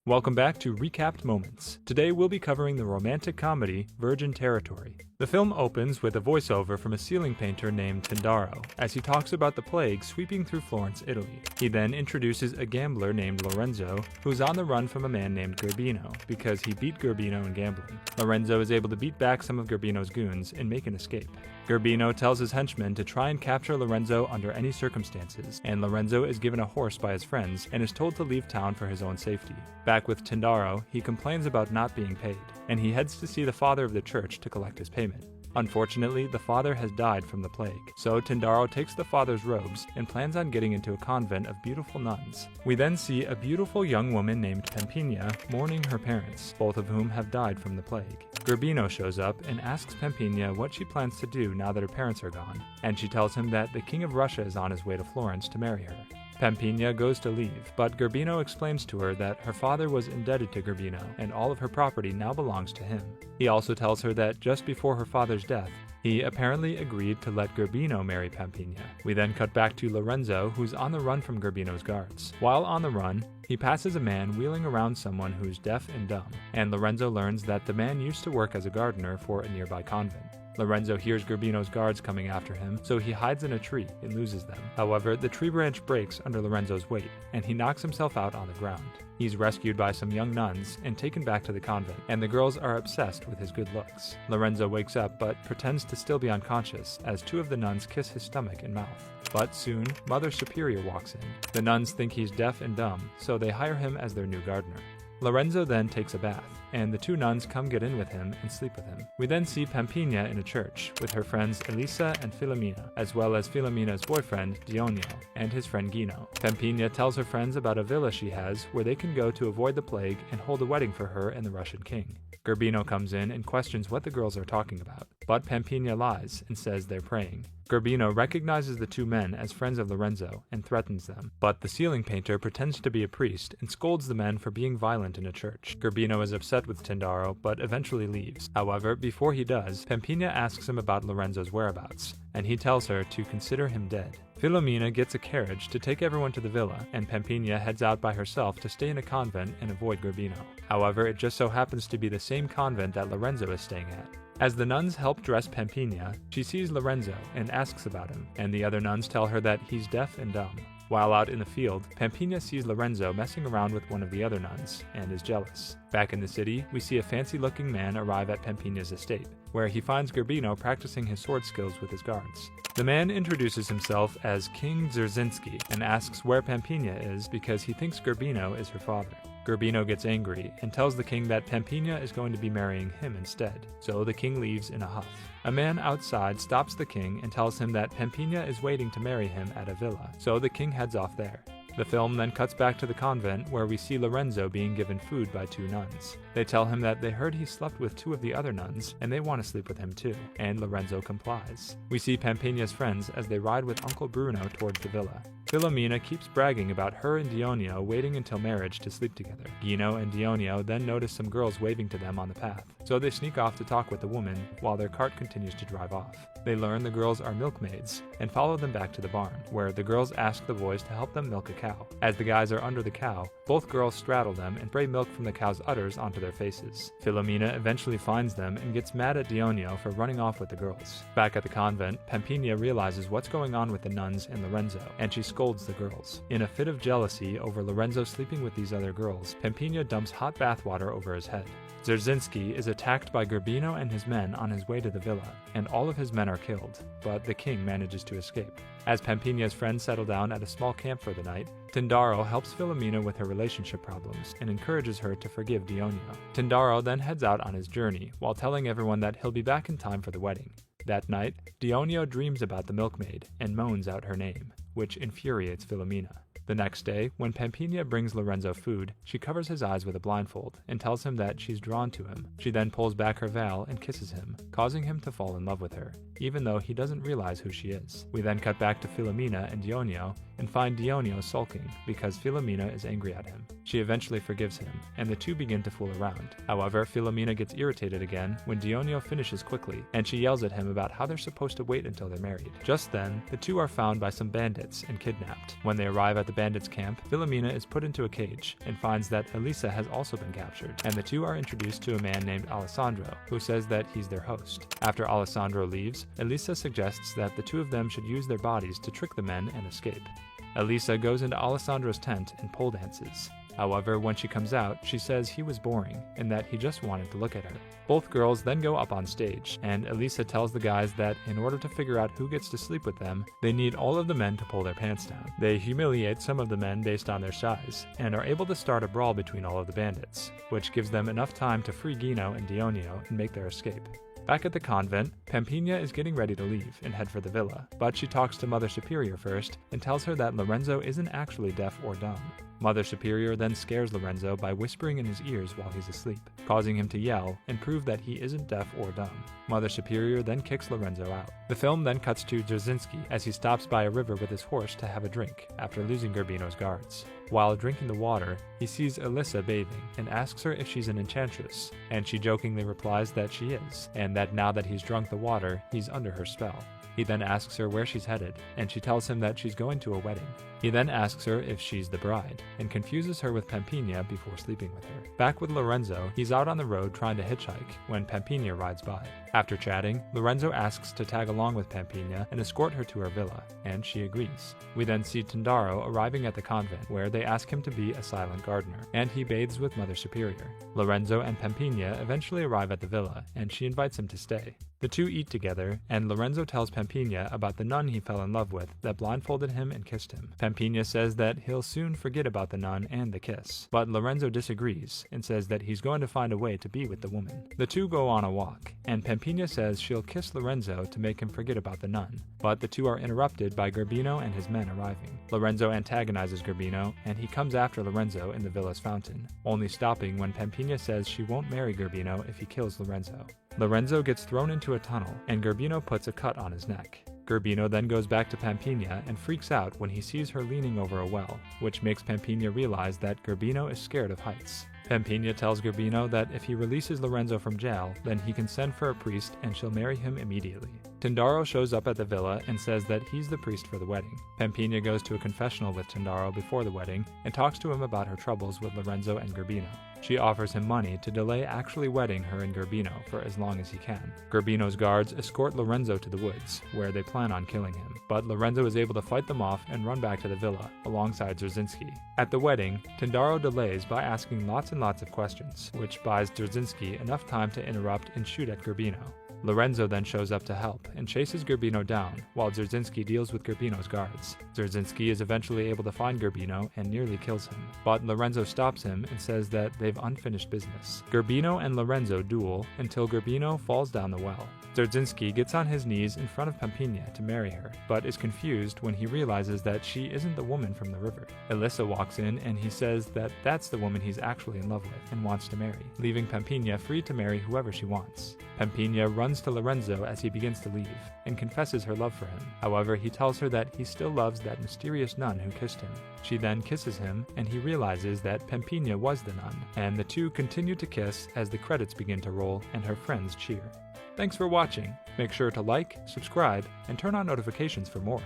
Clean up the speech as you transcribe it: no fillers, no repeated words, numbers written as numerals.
Welcome back to Recapped Moments. Today we'll be covering the romantic comedy Virgin Territory. The film opens with a voiceover from a ceiling painter named Tindaro, as he talks about the plague sweeping through Florence, Italy. He then introduces a gambler named Lorenzo, who's on the run from a man named Gerbino, because he beat Gerbino in gambling. Lorenzo is able to beat back some of Gerbino's goons and make an escape. Gerbino tells his henchmen to try and capture Lorenzo under any circumstances, and Lorenzo is given a horse by his friends and is told to leave town for his own safety. Back with Tindaro, he complains about not being paid, and he heads to see the father of the church to collect his payment. Unfortunately, the father has died from the plague, so Tindaro takes the father's robes and plans on getting into a convent of beautiful nuns. We then see a beautiful young woman named Pampina mourning her parents, both of whom have died from the plague. Gerbino shows up and asks Pampina what she plans to do now that her parents are gone, and she tells him that the King of Russia is on his way to Florence to marry her. Pampina goes to leave, but Gerbino explains to her that her father was indebted to Gerbino, and all of her property now belongs to him. He also tells her that just before her father's death, he apparently agreed to let Gerbino marry Pampina. We then cut back to Lorenzo, who's on the run from Gerbino's guards. While on the run, he passes a man wheeling around someone who's deaf and dumb, and Lorenzo learns that the man used to work as a gardener for a nearby convent. Lorenzo hears Gerbino's guards coming after him, so he hides in a tree and loses them. However, the tree branch breaks under Lorenzo's weight, and he knocks himself out on the ground. He's rescued by some young nuns and taken back to the convent, and the girls are obsessed with his good looks. Lorenzo wakes up but pretends to still be unconscious as two of the nuns kiss his stomach and mouth. But soon, Mother Superior walks in. The nuns think he's deaf and dumb, so they hire him as their new gardener. Lorenzo then takes a bath, and the two nuns come get in with him and sleep with him. We then see Pampina in a church with her friends Elisa and Filomena, as well as Filomena's boyfriend Dionio and his friend Gino. Pampina tells her friends about a villa she has where they can go to avoid the plague and hold a wedding for her and the Russian king. Gerbino comes in and questions what the girls are talking about, but Pampina lies and says they're praying. Gerbino recognizes the two men as friends of Lorenzo and threatens them, but the ceiling painter pretends to be a priest and scolds the men for being violent in a church. Gerbino is upset with Tindaro, but eventually leaves. However, before he does, Pampina asks him about Lorenzo's whereabouts, and he tells her to consider him dead. Filomena gets a carriage to take everyone to the villa, and Pampina heads out by herself to stay in a convent and avoid Gerbino. However, it just so happens to be the same convent that Lorenzo is staying at. As the nuns help dress Pampina, she sees Lorenzo and asks about him, and the other nuns tell her that he's deaf and dumb. While out in the field, Pampina sees Lorenzo messing around with one of the other nuns, and is jealous. Back in the city, we see a fancy-looking man arrive at Pampina's estate, where he finds Gerbino practicing his sword skills with his guards. The man introduces himself as King Dzerzhinsky and asks where Pampina is because he thinks Gerbino is her father. Gerbino gets angry and tells the king that Pampina is going to be marrying him instead, so the king leaves in a huff. A man outside stops the king and tells him that Pampina is waiting to marry him at a villa, so the king heads off there. The film then cuts back to the convent where we see Lorenzo being given food by two nuns. They tell him that they heard he slept with two of the other nuns and they want to sleep with him too, and Lorenzo complies. We see Pampina's friends as they ride with Uncle Bruno towards the villa. Filomena keeps bragging about her and Dionio waiting until marriage to sleep together. Gino and Dionio then notice some girls waving to them on the path, so they sneak off to talk with the woman while their cart continues to drive off. They learn the girls are milkmaids and follow them back to the barn, where the girls ask the boys to help them milk a cow. As the guys are under the cow, both girls straddle them and spray milk from the cow's udders onto their faces. Filomena eventually finds them and gets mad at Dionio for running off with the girls. Back at the convent, Pampina realizes what's going on with the nuns and Lorenzo, and she scolds the girls. In a fit of jealousy over Lorenzo sleeping with these other girls, Pampina dumps hot bathwater over his head. Dzerzhinsky is attacked by Gerbino and his men on his way to the villa, and all of his men are killed, but the king manages to escape. As Pampina's friends settle down at a small camp for the night, Tindaro helps Filomena with her relationship problems and encourages her to forgive Dionio. Tindaro then heads out on his journey, while telling everyone that he'll be back in time for the wedding. That night, Dionio dreams about the milkmaid and moans out her name, which infuriates Filomena. The next day, when Pampina brings Lorenzo food, she covers his eyes with a blindfold and tells him that she's drawn to him. She then pulls back her veil and kisses him, causing him to fall in love with her, even though he doesn't realize who she is. We then cut back to Filomena and Dionio, and find Dionio sulking because Filomena is angry at him. She eventually forgives him, and the two begin to fool around. However, Filomena gets irritated again when Dionio finishes quickly, and she yells at him about how they're supposed to wait until they're married. Just then, the two are found by some bandits and kidnapped. When they arrive at the bandits' camp, Filomena is put into a cage and finds that Elisa has also been captured, and the two are introduced to a man named Alessandro, who says that he's their host. After Alessandro leaves, Elisa suggests that the two of them should use their bodies to trick the men and escape. Elisa goes into Alessandro's tent and pole dances. However, when she comes out, she says he was boring and that he just wanted to look at her. Both girls then go up on stage, and Elisa tells the guys that in order to figure out who gets to sleep with them, they need all of the men to pull their pants down. They humiliate some of the men based on their size, and are able to start a brawl between all of the bandits, which gives them enough time to free Gino and Dionio and make their escape. Back at the convent, Pampina is getting ready to leave and head for the villa, but she talks to Mother Superior first and tells her that Lorenzo isn't actually deaf or dumb. Mother Superior then scares Lorenzo by whispering in his ears while he's asleep, causing him to yell and prove that he isn't deaf or dumb. Mother Superior then kicks Lorenzo out. The film then cuts to Dzerzhinsky as he stops by a river with his horse to have a drink after losing Gerbino's guards. While drinking the water, he sees Elisa bathing and asks her if she's an enchantress, and she jokingly replies that she is, and that now that he's drunk the water, he's under her spell. He then asks her where she's headed, and she tells him that she's going to a wedding. He then asks her if she's the bride, and confuses her with Pampina before sleeping with her. Back with Lorenzo, he's out on the road trying to hitchhike when Pampina rides by. After chatting, Lorenzo asks to tag along with Pampina and escort her to her villa, and she agrees. We then see Tindaro arriving at the convent, where they ask him to be a silent gardener, and he bathes with Mother Superior. Lorenzo and Pampina eventually arrive at the villa, and she invites him to stay. The two eat together, and Lorenzo tells Pampina about the nun he fell in love with that blindfolded him and kissed him. Pampina says that he'll soon forget about the nun and the kiss, but Lorenzo disagrees and says that he's going to find a way to be with the woman. The two go on a walk, and Pampina says she'll kiss Lorenzo to make him forget about the nun, but the two are interrupted by Gerbino and his men arriving. Lorenzo antagonizes Gerbino, and he comes after Lorenzo in the villa's fountain, only stopping when Pampina says she won't marry Gerbino if he kills Lorenzo. Lorenzo gets thrown into a tunnel, and Gerbino puts a cut on his neck. Gerbino then goes back to Pampina and freaks out when he sees her leaning over a well, which makes Pampina realize that Gerbino is scared of heights. Pampina tells Gerbino that if he releases Lorenzo from jail, then he can send for a priest and she'll marry him immediately. Tindaro shows up at the villa and says that he's the priest for the wedding. Pampina goes to a confessional with Tindaro before the wedding and talks to him about her troubles with Lorenzo and Gerbino. She offers him money to delay actually wedding her and Gerbino for as long as he can. Gerbino's guards escort Lorenzo to the woods, where they plan on killing him, but Lorenzo is able to fight them off and run back to the villa, alongside Dzerzhinsky. At the wedding, Tindaro delays by asking lots and lots of questions, which buys Dzerzhinsky enough time to interrupt and shoot at Gerbino. Lorenzo then shows up to help and chases Gerbino down, while Dzerzhinsky deals with Gerbino's guards. Dzerzhinsky is eventually able to find Gerbino and nearly kills him, but Lorenzo stops him and says that they've unfinished business. Gerbino and Lorenzo duel until Gerbino falls down the well. Dzerzhinsky gets on his knees in front of Pampina to marry her, but is confused when he realizes that she isn't the woman from the river. Elisa walks in and he says that that's the woman he's actually in love with and wants to marry, leaving Pampina free to marry whoever she wants. Pampina runs to Lorenzo as he begins to leave, and confesses her love for him. However, he tells her that he still loves that mysterious nun who kissed him. She then kisses him, and he realizes that Pampina was the nun, and the two continue to kiss as the credits begin to roll and her friends cheer. Thanks for watching. Make sure to like, subscribe, and turn on notifications for more.